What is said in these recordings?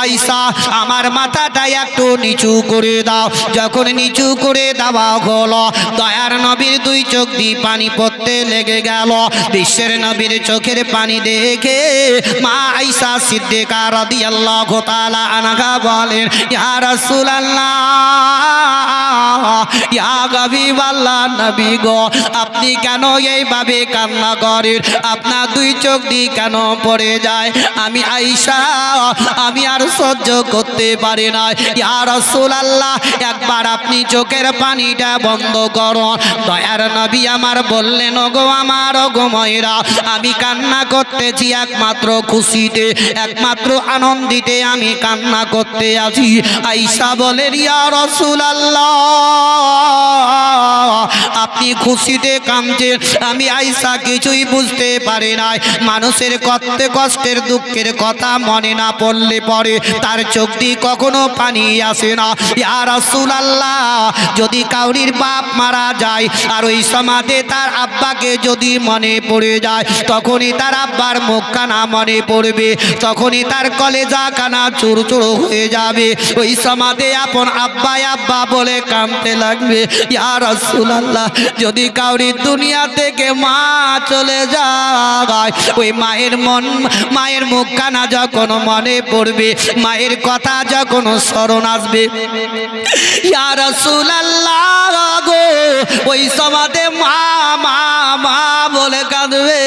আয়েশা আমার মাথাটা একটু নিচু করে দাও। যখন নিচু করে দেওয়া হলো, দয়ার নবীর দুই চোখ দিয়ে পানি পড়তে লেগে গেল। বিশ্বের নবীর চোখের পানি দেখে মা আয়েশা সিদ্দিকা রাদিয়াল্লাহু তাআলা আনহা বলেন, ইয়া রাসূলুল্লাহ, ইয়া হাবিবাল্লাহ, নবী গো, আপনি কেন এইভাবে কান্না করেন? আপনার দুই চোখ দিয়ে কেন পড়ে যায়? আমি আয়েশা, আমি আর সহ্য করতে পারি না। ইয়া রাসূলুল্লাহ, একবার আপনি চোখের পানিটা বন্ধ করুন। দয়ার নবী আমার বললেন, ওগো আমার ওগো মায়েরা, আমি কান্না করতেছি একমাত্র খুশিতে, একমাত্র আনন্দিতে আমি কান্না করতে আছি। আয়েশা বলেন, ইয়া রাসূলুল্লাহ, আপনি খুশিতে কাঁদছেন, আমি আয়েশা কিছুই বুঝতে পারি না। মানুষের কষ্টের দুঃখের কথা মনে না পড়লে পরে তার চোখ দিয়ে কখনো পানি আসে না। ইয়া রাসূলুল্লাহ, যদি কাউরির বাপ মারা যায় আর ওই সমাজে তার আব্বাকে যদি মনে পড়ে যায়, তখনই তার আব্বার মুখখানা মনে পড়বে, তখনই তার কলেজা কানা চুর চুর হয়ে যাবে। ওই সমাজে আপন আব্বা আব্বা বলে কাঁদতে লাগবে। ইয়া রাসূলুল্লাহ, যদি কাউরি দুনিয়া থেকে মা চলে যায়, ওই মায়ের মুখখানা যখন মনে পড়বে, মায়ের কথা যখন স্মরণ আসবে, ইয়া রাসূলুল্লাহ গো, ওই সমাজে মা মা মা বলে কাঁদবে।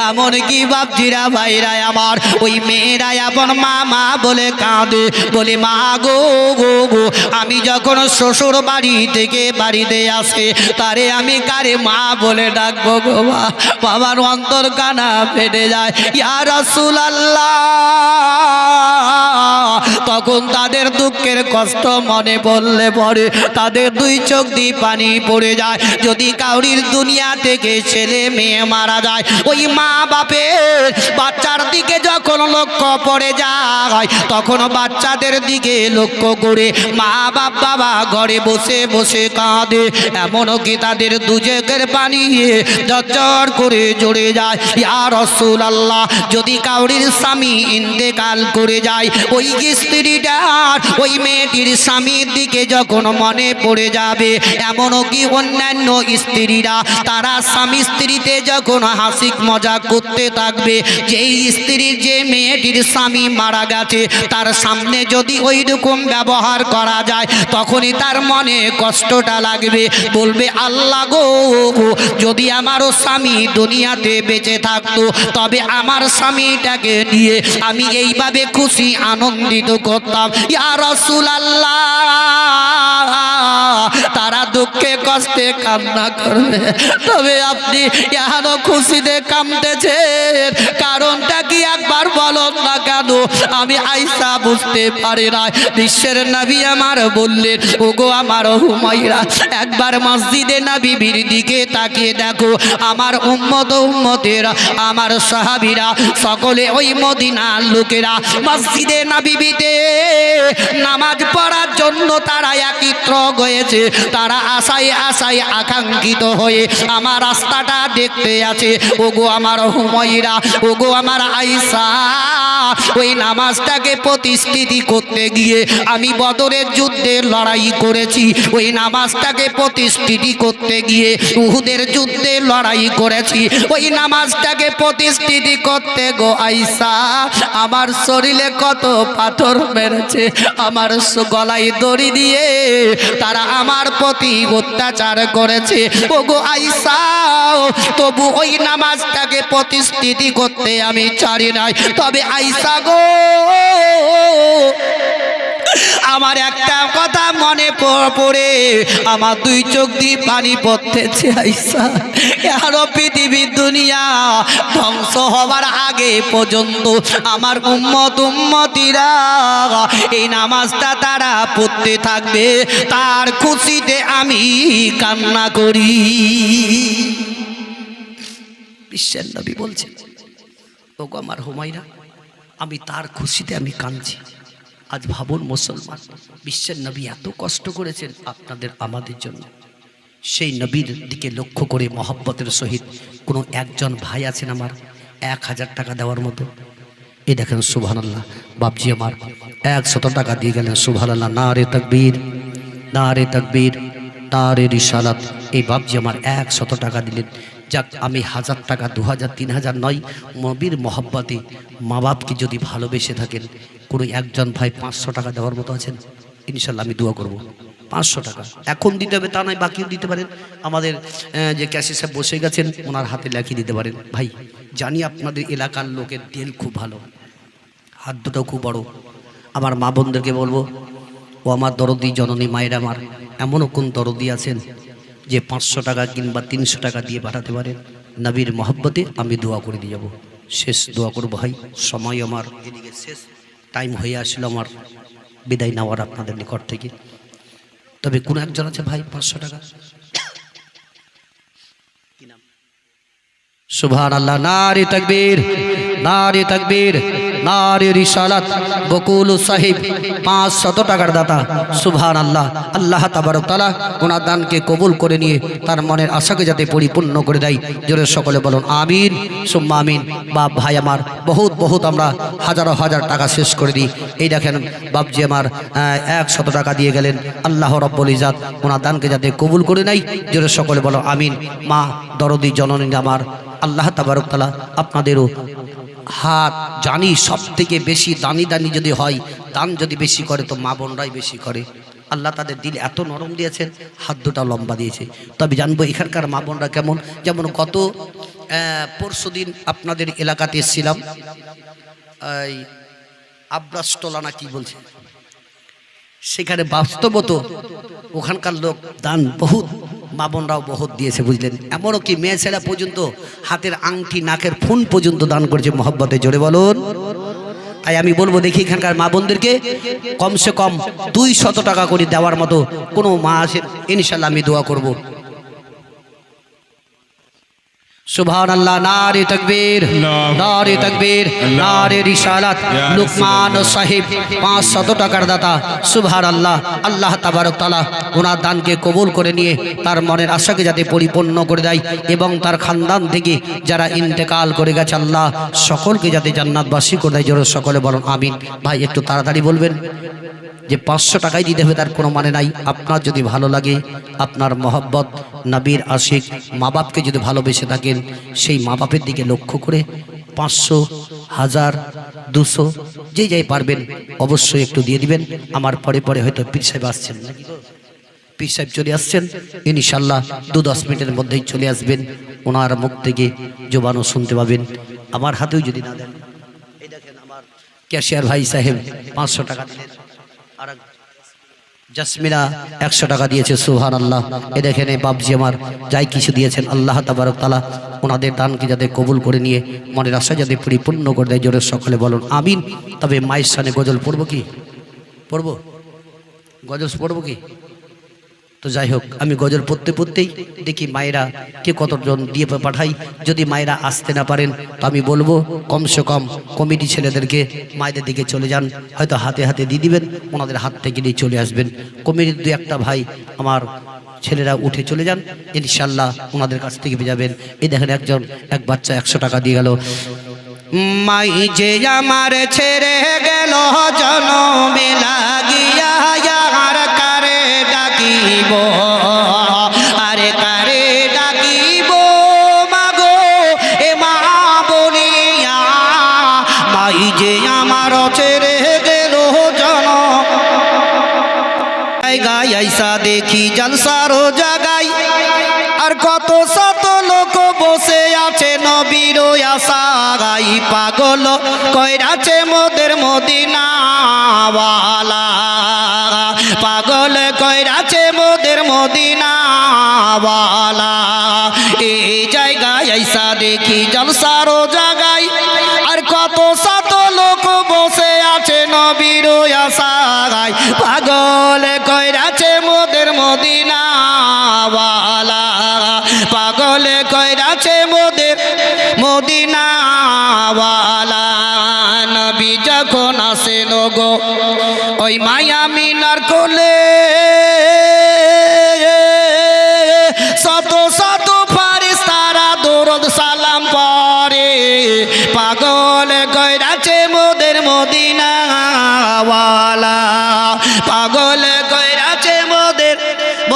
এমন কি বাপজিরা ভাইরা আমার, ওই মেয়েরা আপন মা মা বলে কাঁদে, বলে মা গো গো গো, আমি যখন শ্বশুর বাড়ি থেকে বাড়িতে আসে, তারে আমি কারে মা বলে ডাকবো গো? বাবার অন্তর কানা ফেটে যায়। ইয়া রাসূলুল্লাহ, তখন তাদের দুঃখের কষ্ট মনে পড়লে পরে তাদের দুই চোখ দিয়ে পানি পড়ে যায়। যদি কাউরির দুনিয়া থেকে ছেলে মেয়ে মারা যায়, ওই মা বাপের বাচ্চার দিকে যখন লক্ষ্য পড়ে যায়, তখন বাচ্চাদের দিকে লক্ষ্য করে মা বাবা ঘরে বসে বসে কাঁদে। এমনও কি তাদের দুচোখের পানি ঝরঝর করে ঝরে যায়। ইয়া রাসূলুল্লাহ, যদি কাউরির স্বামী ইন্তেকাল করে যায়, ওই স্ত্রীটার ওই মেয়েটির স্বামীর দিকে যখন মনে পড়ে যাবে, এমনও কি অন্যান্য স্ত্রীরা তারা স্বামী স্ত্রীতে যখন হাসি মজা করতে থাকবে, যেই স্ত্রীর যে মেয়েটির স্বামী মারা গেছে তার সামনে যদি ওই রকম ব্যবহার করা যায়, তখনই তার মনে কষ্টটা লাগবে, বলবে আল্লাহ গো, যদি আমারও স্বামী দুনিয়াতে বেঁচে থাকতো, তবে আমার স্বামীটাকে নিয়ে আমি এইভাবে খুশি আনন্দিত করতাম। ইয়া রাসূলুল্লাহ, তারা দুঃখে কষ্টে কান্না করবে, তবে আপনি এখনো খুশিতে কাঁদতেছেন, কারণটা কি একবার বলুন না কেন? আমি আয়েশা বুঝতে পারি না। বিশ্বের নবী আমার বললেন, ওগো আমার হুমায়রা, একবার মসজিদে নববীর দিকে তাকিয়ে দেখো, আমার উম্মতেরা, আমার সাহাবীরা সকলে ওই মদিনার লোকেরা মসজিদে নববীতে নামাজ পড়ার জন্য তারা একত্র হয়েছে। তারা আশায় আশায় আকাঙ্ক্ষিত হয়ে আমার রাস্তাটা দেখতে আছে। ওগো আমার হুমায়রা, ওগো আমার আয়েশা, ওই নামাজটাকে প্রতিষ্ঠিত করতে গিয়ে আমি বদরের যুদ্ধে লড়াই করেছি, ওই নামাজটাকে প্রতিষ্ঠিত করতে গিয়ে উহুদের যুদ্ধে লড়াই করেছি, ওই নামাজটাকে প্রতিষ্ঠিত করতে গো আয়েশা আমার শরীরে কত পাথর মেরেছে, আমার গলায় দড়ি দিয়ে তারা আমার প্রতি অত্যাচার করেছে। ওগো আয়েশা, তবু ওই নামাজটাকে প্রতিষ্ঠিত করতে আমি ছাড়ি নাই। তবে আয়েশা গো, আমার একটা কথা মনে পড়ে, আমার দুই চোখ দিয়ে পানি পড়তেছে। আয়েশা, আরো পৃথিবীর দুনিয়া ধ্বংস হবার আগে পর্যন্ত আমার উম্মতিরা এই নামাজটা তারা পড়তে থাকবে, তার খুশিতে আমি কান্না করি। বিশ্বের নবী বলছেন, ওগো আমার হুমায়রা, আমি তার খুশিতে আমি কাঁদছি। আজ ভাবুন মুসলমান, বিশ্বের নবী এত কষ্ট করেছেন আপনাদের আমাদের জন্য, সেই নবীর দিকে লক্ষ্য করে মহব্বতের সহিত কোনো একজন ভাই আছেন আমার 1000 টাকা দেওয়ার মতো? এই দেখেন সুবহানাল্লাহ, বাপজি আমার 100 টাকা দিয়ে গেলেন। সুবহানাল্লাহ, নারে তাকবীর, নারে তাকবীর, নারে রিসালাত। এই বাপজি আমার 100 টাকা দিলেন। যাক, আমি 1000 টাকা, 2000, 3000 নয়, নবীর মহব্বতে মা বাপকে যদি ভালোবেসে থাকেন, কোনো একজন ভাই 500 টাকা দেওয়ার মতো আছেন? ইনশাল্লাহ আমি দোয়া করব। 500 টাকা এখন দিতে হবে তা নয়, বাকিও দিতে পারেন। আমাদের যে ক্যাশিয়ার সাহেব বসে গেছেন, ওনার হাতে লেখিয়ে দিতে পারেন। ভাই জানি আপনাদের এলাকার লোকের দিল খুব ভালো, হাত দুটাও খুব বড়। আমার মা বোনদেরকে বলবো, ও আমার দরদি জননী মায়ের, আমার এমনও কোন দরদি আছেন যে 500 টাকা কিংবা 300 টাকা দিয়ে পাঠাতে পারেন? নবীর মহব্বতে আমি দোয়া করে দিয়ে যাব। শেষ দোয়া করবো ভাই, সময় আমার এদিকে শেষ, টাইম হয়ে আসলো আমার বিদায় নেওয়ার আপনাদের নিকট থেকে। তবে কোন একজন আছে ভাই 500 টাকা? সুবহানাল্লাহ, নারে তাকবীর, নারে তাকবীর, নারে রিসালাত। বকুল সাহেব 500 টাকার দাতা। সুবহানাল্লাহ, আল্লাহ তাবারক তাআলা ওনার দানকে কবুল করে নিয়ে তার মনের আশাকে যাতে পরিপূর্ণ করে দেয়। জোরে সকলে বলুন আমিন সুম্মা আমিন। বাপ ভাই আমার, বহুত বহুত আমরা হাজারো হাজার টাকা শেষ করে দিই। এই দেখেন বাপজি আমার 100 টাকা দিয়ে গেলেন। আল্লাহ রাব্বুল ইজ্জত ওনার দানকে যাতে কবুল করে নেয়। জোরে সকলে বলো আমিন। মা দরদি জননী আমার, আল্লাহ তাবারক তাআলা আপনাদেরও হাত, জানি সব থেকে বেশি দানি দানি যদি হয়, দান যদি বেশি করে তো মা বোনরাই বেশি করে। আল্লাহ তাদের দিল এত নরম দিয়েছেন, হাত দুটা লম্বা দিয়েছে। তবে জানবো এখানকার মা বোনরা কেমন। যেমন গত পরশুদিন আপনাদের এলাকাতে এসেছিলাম, এই আব্রাসটোলা না কি বলছে, সেখানে বাস্তবত ওখানকার লোক দান বহুত, মা বোনরাও বহুত দিয়েছে, বুঝলেন। এমনও কি মেয়ে ছেলে পর্যন্ত হাতের আংটি, নাকের ফোন পর্যন্ত দান করেছে মহব্বতে। জোরে বলুন। তাই আমি বলবো, দেখি এখানকার মা বোনদেরকে কমসে কম 200 টাকা করে দেওয়ার মতো কোনো মা আছেন? ইনশাল্লাহ আমি দোয়া করব। সুবহানাল্লাহ, নারে তাকবীর, নারে তাকবীর, নারে রিসালাত। লুকমান সাহেব 500 টাকার দাতা। সুবহানাল্লাহ, আল্লাহ তাবারক তাআলা ওনার দানকে কবুল করে নিয়ে তার মনের আশাকে যাতে পরিপূর্ণ করে দেয় এবং তার খানদান থেকে যারা ইন্তেকাল করে গেছে, আল্লাহ সকলকে যাতে জান্নাতবাসী করে দেয়। জোরে সকলে বলুন আমিন। ভাই একটু তাড়াতাড়ি বলবেন, যে 500 টাকাই দিতে হবে তার কোনো মানে নাই। আপনার যদি ভালো লাগে, আপনার মহব্বত, নবীর আশিক, মা বাপকে যদি ভালোবেসে থাকেন, সেই মা বাপের দিকে লক্ষ্য করে 500, 1000, 200 যে যাই পারবেন অবশ্যই একটু দিয়ে দিবেন। আমার পরে পরে হয়তো পীর সাহেব আসছেন, নাকি পীর সাহেব চলে আসছেন, ইনশাল্লাহ 2-10 মিনিটের মধ্যেই চলে আসবেন। ওনার মুখ থেকে জবানও শুনতে পাবেন। আমার হাতেও যদি না দেন, এই দেখেন আমার ক্যাশিয়ার ভাই সাহেব 500 টাকা দিলেন। আর জাসমিনা 100 টাকা দিয়েছে। সুবহানাল্লাহ। এ দেখেন এই বাপজি আমার যাই কিছু দিয়েছেন, আল্লাহ তাবারক তাআলা ওনাদের দানকে যাতে কবুল করে নিয়ে মনের আশা যাতে পরিপূর্ণ করে দেয়। জোরে সকলে বলুন আমিন। তবে মায়ের সামনে গজল পড়বো কি? পড়বো গজল পড়বো কি? তো যাই হোক, আমি গজল পড়তে পড়তেই দেখি মায়েরা কে কতজন দিয়ে পাঠাই। যদি মায়েরা আসতে না পারেন তো আমি বলবো কমসে কম কমিটি ছেলেদেরকে মায়েদের দিকে চলে যান, হয়তো হাতে হাতে দিয়ে দিবেন, ওনাদের হাত থেকে নিয়ে চলে আসবেন। কমিটির 2-1টা ভাই আমার ছেলেরা উঠে চলে যান, ইনশাল্লাহ ওনাদের কাছ থেকে পেয়ে যাবেন। এই দেখেন এক বাচ্চা 100 টাকা দিয়ে গেল। মাই যে আমার ছেড়ে গেল জনমে লাগিয়া, আর কারে ডাকিব, আরে কারে ডাকিব মাগো এ মা বলিয়া। মাই যে আমার ছেড়ে গেল জনম জায়গায়, আইসা দেখি জলসার জায়গায়, আর কত শত লোক বসে আছে নবীর আশায়। পাগল কইরাছে মোদের মদিনাওয়ালা, পাগল কইরাছে মোদের মদিনাওয়ালা। এই জায়গায় আইসা দেখি জলসার জায়গায়, আর কত শত লোক বসে আছে নবীর আশায়। পাগল কইরাছে মোদের মদিনাওয়ালা, পাগল কইরাছে মোদের মদিনাওয়ালা। নবী যখন আসেন গো ওই মায়া মিনার কোলে, শত শত ফারিস্তারা দরুদ সালাম পড়ে। পাগল কইরাছে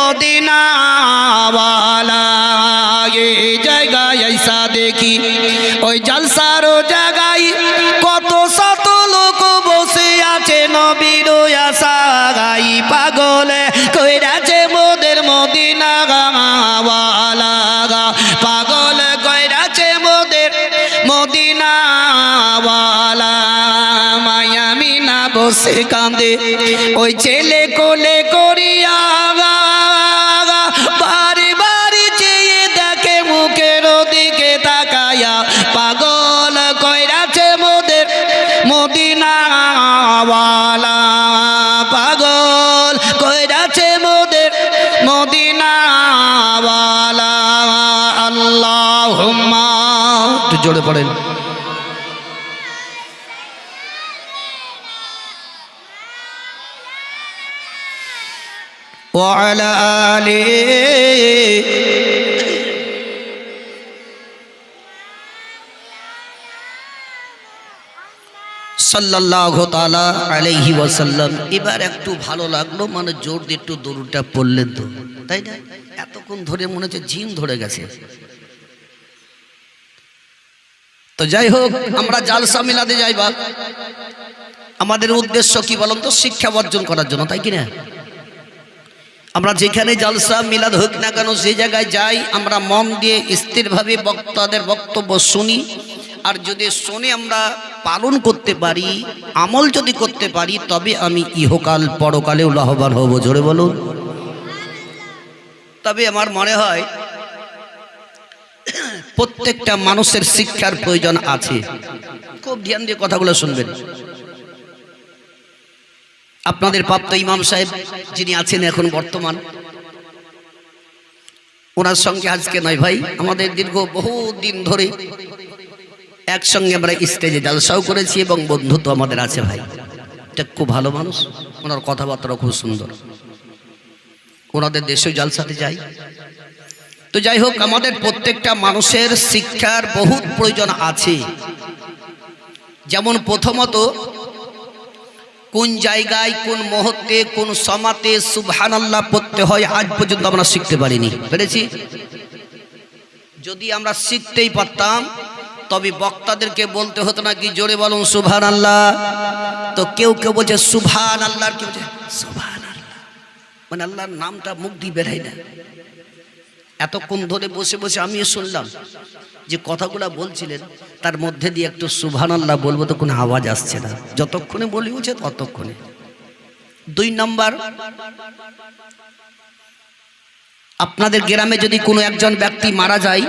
মদিনা ওয়ালা এই জায়গায় আইসা দেখি ওই জলসার জায়গায় কত শত লোক বসে আছে নবীর আশায় পাগলে কইরাছে মোদের মদিনা ওয়ালা পাগল কইরাছে মোদের মদিনা ওয়ালা মায়ামিনা বসে কাঁদে ওই ছেলে কোলে করিয়া বাড়ি বাড়ি চেয়ে দেখে মুখের দিকে তাকায়া পাগল কইরাছে মোদের মদিনা ওয়ালা পাগল কইরাছে মোদের মদিনা ওয়ালা আল্লাহুম্মা একটু জোরে পড়েন وعلى آله সাল্লাল্লাহু তাআলা আলাইহি ওয়াসাল্লাম। এবার একটু ভালো লাগলো, মানে জোর দিয়ে একটু দরুদটা পড়লেন তো, তাই না? এতক্ষণ ধরে মনে হচ্ছে জিন ধরে গেছে। তো যাই হোক, আমরা জালসা মিলাদে যাইবা, আমাদের উদ্দেশ্য কি বলুন তো? শিক্ষা অর্জন করার জন্য, তাই কি না? আমরা যেখানে জালসা মিলাদ হোক না কেন, সেই জায়গায় যাই, আমরা মন দিয়ে স্থিরভাবে বক্তাদের বক্তব্য শুনি, আর যদি শুনে আমরা পালন করতে পারি, আমল যদি করতে পারি, তবে আমি ইহকাল পরকালেও লাভবান হব। জোরে বলুন। তবে আমার মনে হয় প্রত্যেকটা মানুষের শিক্ষার প্রয়োজন আছে। খুব ধ্যান দিয়ে কথাগুলো শুনবেন। আপনাদের প্রাপ্ত ইমাম সাহেব যিনি আছেন এখন বর্তমান, ওনার সঙ্গে আজকে নয় ভাই, আমাদের দীর্ঘ বহু দিন ধরে একসঙ্গে আমরা স্টেজে জালসাও করেছি এবং বন্ধুত্ব আমাদের আছে ভাই। এটা খুব ভালো মানুষ, ওনার কথাবার্তা খুব সুন্দর, ওনাদের দেশেও জালসাতে যাই। তো যাই হোক, আমাদের প্রত্যেকটা মানুষের শিক্ষার বহুত প্রয়োজন আছে। যেমন প্রথমত, কোন জায়গায় কোন মুহূর্তে কোন সমাতে সুবহানাল্লাহ পড়তে হয় আজ পর্যন্ত আমরা শিখতে পারিনি। পেরেছি? যদি আমরা শিখতেই পারতাম, তবে বক্তাদেরকে বলতে হতো না কি, জোরে বলুন সুবহানাল্লাহ। তো কেউ কেউ বলছে সুবহানাল্লাহ, কেউ বলছে সুবহানাল্লাহ, মানে আল্লাহর নামটা মুখ দিয়ে বেরোয় না। এতক্ষণ ধরে বসে বসে আমিও শুনলাম যে কথাগুলা বলছিলেন, তার মধ্যে দিয়ে একটু সুবহানাল্লাহ বলবো তো কোনো আওয়াজ আসছে না, যতক্ষণে বলি উঠছে ততক্ষণে। 2 নম্বর, আপনাদের গ্রামে যদি কোনো একজন ব্যক্তি মারা যায়,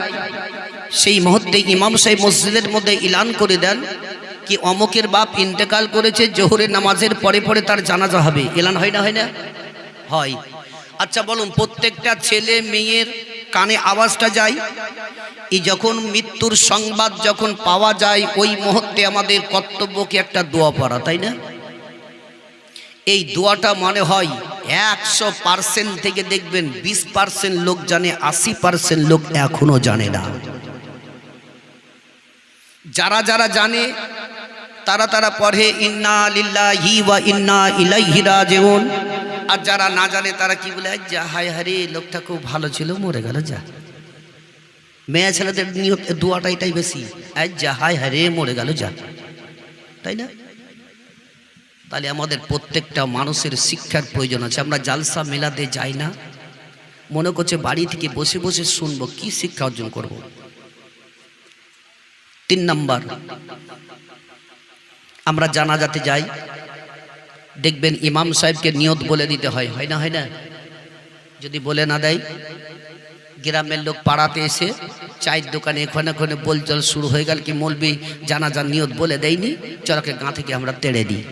সেই মুহূর্তে ইমাম সাহেব মসজিদের মধ্যে ইলান করে দেন কি অমুকের বাপ ইন্তেকাল করেছে, জোহরের নামাজের পরে পরে তার জানাজা হবে। এলান হয় না? হয় না? হয়। আচ্ছা বলুন, প্রত্যেকটা ছেলে মেয়ের কানে আওয়াজটা যায়। এই যখন মৃত্যুর সংবাদ যখন পাওয়া যায়, ওই মুহূর্তে আমাদের কর্তব্য কি একটা দোয়া পড়া, তাই না? এই দোয়াটা মনে হয় 100% থেকে দেখবেন 20% লোক জানে, 80% লোক এখনো জানে না। যারা যারা জানে তারা তারা পড়ে ইন্না লিল্লাহি ওয়া ইন্না ইলাইহি রাজিউন। আর যারা না জানে তারা কি বলে, যা হায় হারে, লোকটা খুব ভালো ছিল, মরে গেল। যা, মেয়ে ছেলেদের নিয়ত দোয়াটা এটাই বেশি, যা হায় হারে, মরে গেল, যা, তাই না? তাহলে আমাদের প্রত্যেকটা মানুষের শিক্ষার প্রয়োজন আছে। আমরা জালসা মেলাতে যাই না, মনে করছে বাড়ি থেকে বসে বসে শুনবো, কি শিক্ষা অর্জন করব। 3 নম্বর, আমরা জানাজাতে যাই, দেখবেন ইমাম সাহেবকে নিয়ত বলে দিতে হয়। হয় না? হয় না? যদি বলে না দেয়, গ্রামের লোক পাড়াতে এসে চায়ের দোকানে এখানে ওখানে বলচল শুরু হয়ে গেল কি মৌলবি জানাজার নিয়ত বলে দেয়নি, চলকে গাঁ থেকে আমরা তেড়ে দিই।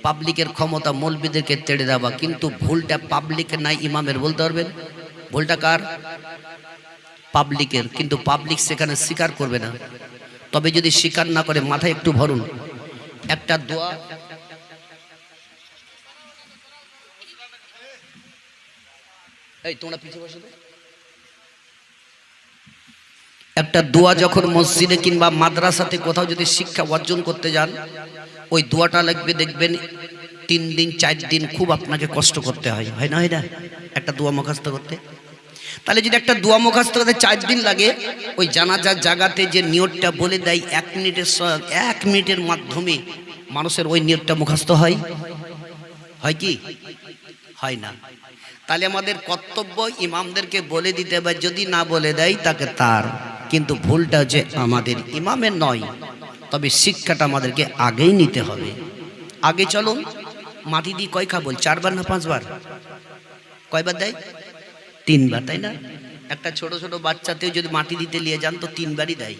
পাবলিকের ক্ষমতা মৌলবিদেরকে তেড়ে দেওয়া, কিন্তু ভুলটা পাবলিকের নাই ইমামের। বলতে পারবেন ভুলটা কার? পাবলিকের। কিন্তু পাবলিক সেখানে স্বীকার করবে না। তবে যদি স্বীকার না করে, মাথায় একটু ভরুন, একটা দোয়া, এই তোমরা পিছিয়ে বসে, একটা দোয়া যখন মসজিদে কিংবা মাদ্রাসাতে কোথাও যদি শিক্ষা অর্জন করতে যান, ওই দোয়াটা লাগবে, দেখবেন 3 দিন 4 দিন খুব আপনাকে কষ্ট করতে হয়, হয় না? হয় না একটা দোয়া মুখস্থ করতে? তাহলে যদি একটা দোয়া মুখস্থ করতে 4 দিন লাগে, ওই জানাজার জায়গাতে যে নিয়তটা বলে দেয় 1 মিনিটের মাধ্যমে মানুষের ওই নিয়তটা মুখস্থ হয়, হয় কি হয় না? তাহলে আমাদের কর্তব্য ইমামদেরকে বলে দিতে হবে, যদি না বলে দেয় তাকে তার, কিন্তু ভুলটা যে আমাদের ইমামের নয়, তবে শিক্ষাটা আমাদেরকে আগেই নিতে হবে। আগে চলুন, মাটি দিয়ে কয় খাবল, 4 বার না 5 বার? কয়বার দেয়? 3 বার, তাই না? একটা ছোট ছোট বাচ্চাতেও যদি মাটি দিতে নিয়ে যান তো 3 বারই দেয়।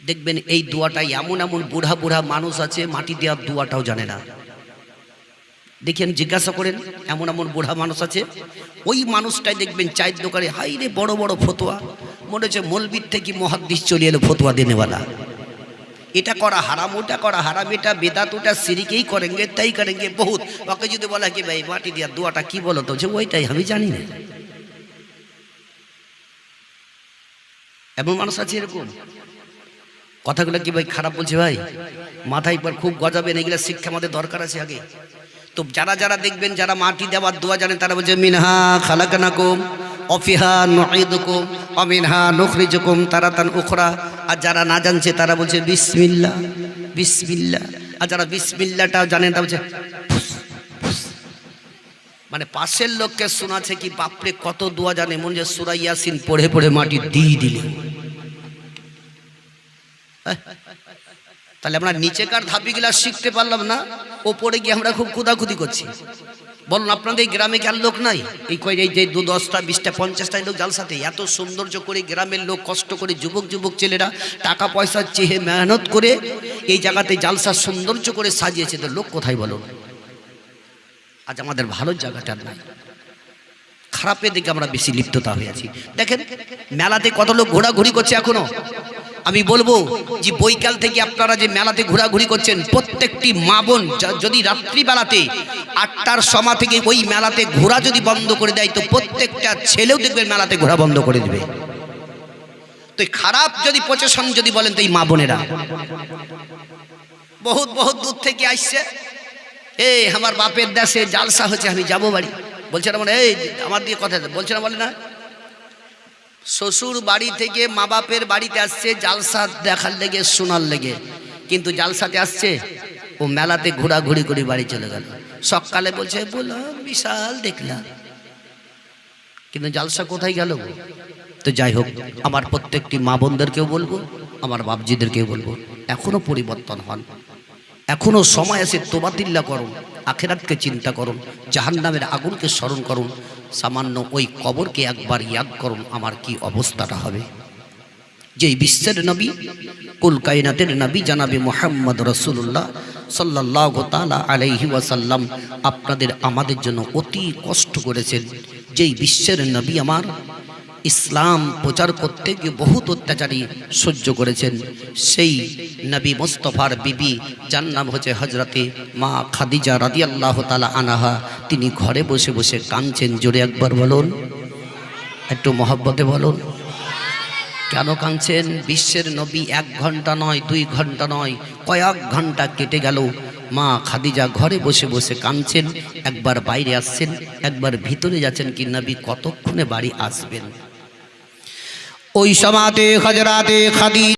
দেখবেন এই দোয়াটাই এমন এমন বুড়া বুড়া মানুষ আছে মাটি দেওয়ার দোয়াটাও জানে না। দেখেন, জিজ্ঞাসা করেন, এমন এমন বুড়া মানুষ আছে, ওই মানুষটাই দেখবেন চায়ের দোকানে হাই রে বড় বড় ফতোয়া, মনে হচ্ছে মলবির থেকে মুহাদ্দিস চলে এলো ফতোয়া দেনেওয়ালা। এটা করা হারাম, ওটা করা হারাম, এটা বেদাত, ওটা শিরকেই করেঙ্গে, তাই করেঙ্গে বহুত। ওকে যদি বলা কি ভাই মাটি দেওয়ার দোয়াটা কি বলো, তো যে ওইটাই আমি জানি না। এমন মানুষ আছে এরকম। কথাগুলো কি ভাই খারাপ বলছে? ভাই মাথায় পর খুব গজাবেন, এগুলো শিক্ষা আমাদের দরকার আছে আগে। তো যারা যারা দেখবেন যারা মাটি দেওয়ার দোয়া জানেন তারা বলছে মিনহা খালাকনাকুম অফিহা নুঈদুকুম ওয়া মিনহা নুখরিজুকুম তারাতান উখরা। আর যারা না জানছে তারা বলছে বিসমিল্লাহ বিসমিল্লাহ। আর যারা বিসমিল্লাহটা জানেন তারা বলছে মানে পাশের লোককে শোনাচ্ছে কি বাপরে কত দোয়া জানে, মনে যে সূরা ইয়াসিন পড়ে পড়ে মাটি দিয়ে দিলে। তাহলে আমরা নিচেকার ধাপিগুলা শিখতে পারলাম না, ওপরে গিয়ে আমরা খুব কুদাকুদি করছি। বলুন আপনাদের গ্রামে কি আর লোক নাই? এই যে 10টা 20টা 50টা লোক জালসাতে এত সৌন্দর্য করে গ্রামের লোক কষ্ট করে যুবক যুবক ছেলেরা টাকা পয়সা চেয়ে মেহনত করে এই জায়গাতে জালসা সৌন্দর্য করে সাজিয়েছে, তো লোক কোথায় বলুন? আজ আমাদের ভালো জায়গাটা নাই, খারাপের দিকে আমরা বেশি লিপ্ততা হয়ে আছি। দেখেন মেলাতে কত লোক ঘোরাঘুরি করছে এখনো। আমি বলবো যে বৈকাল থেকে আপনারা যে মেলাতে ঘোরাঘুরি করছেন, প্রত্যেকটি মা বোন যদি রাত্রিবেলাতে 8টার সময় থেকে ওই মেলাতে ঘোরা যদি বন্ধ করে দেয়, তো প্রত্যেকটা ছেলেও দেখবেন মেলাতে ঘোরা বন্ধ করে দেবে। তো খারাপ যদি প্রচেশন যদি বলেন, তো এই মা বোনেরা বহুত বহুত দূর থেকে আসছে, এই আমার বাপের দেশে জালসা হচ্ছে আমি যাবো বাড়ি, বলছে না মানে এই আমার দিয়ে কথা বলছে না, বলে না শ্বশুর বাড়ি থেকে মা বাপের বাড়িতে আসছে জালসা দেখার লেগে শোনার লেগে, কিন্তু জালসাতে আসছে ও মেলাতে ঘোরাঘুরি করে বাড়ি চলে গেল। সকালে বলছে বললাম বিশাল দেখলাম, কিন্তু জালসা কোথায় গেল? তো যাই হোক, আমার প্রত্যেকটি মা বোনদেরকেও বলবো, আমার বাপজিদেরকেও বলবো, এখনো পরিবর্তন হন, এখনো সময় আছে, তোবাতিল্লা করুন, আখেরাতকে চিন্তা করুন, জাহান্নামের আগুনকে স্মরণ করুন, সামান্য ওই কবরকে একবার ইয়াদ করুন, আমার কি অবস্থাটা হবে। যেই বিশ্বের নবী, কুল কায়নাতের নবী জানাবে মুহাম্মদ রাসূলুল্লাহ সাল্লাল্লাহু তাআলা আলাইহি ওয়াসাল্লাম আপনাদের আমাদের জন্য অতি কষ্ট করেছেন। যেই বিশ্বের নবী আমার ইসলাম প্রচার করতে গিয়ে বহুত অত্যাচারী সহ্য করেছেন, সেই নবী মুস্তাফার বিবি যার নাম হচ্ছে হজরতে মা খাদিজা রাদিয়াল্লাহু তাআলা আনহা, তিনি ঘরে বসে বসে কাঁদছেন। জোরে একবার বলুন, একটু মহব্বতে বলুন, কেন কাঁদছেন? বিশ্বের নবী 1 ঘন্টা নয় 2 ঘন্টা নয়, কয়েক ঘন্টা কেটে গেল, মা খাদিজা ঘরে বসে বসে কাঁদছেন। একবার বাইরে আসছেন, একবার ভিতরে যাচ্ছেন, কি নবী কতক্ষণে বাড়ি আসবেন। ওই সমাতে হযরতে খাদিজা